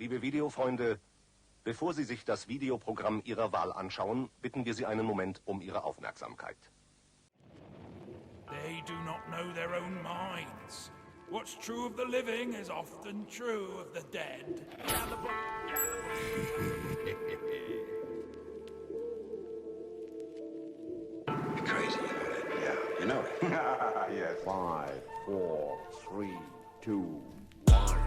Liebe Videofreunde, bevor Sie sich das Videoprogramm Ihrer Wahl anschauen, bitten wir Sie einen Moment um Ihre Aufmerksamkeit. They do not know their own minds. What's true of the living is often true of the dead. Crazy, you know that? Yeah, you know it. Yes. 5, 4, 3, 2, 1.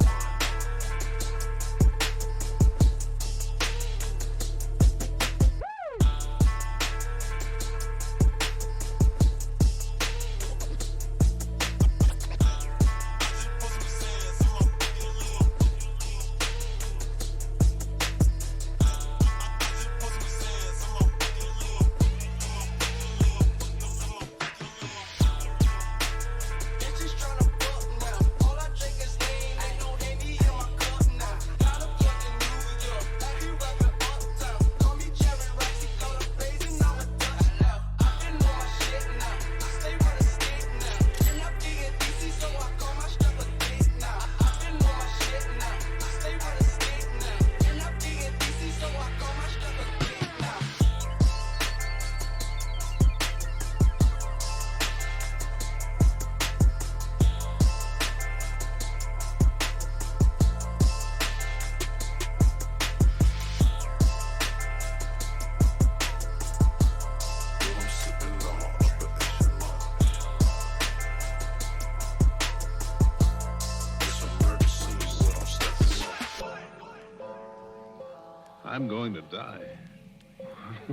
I'm going to die.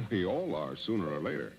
We all are, sooner or later.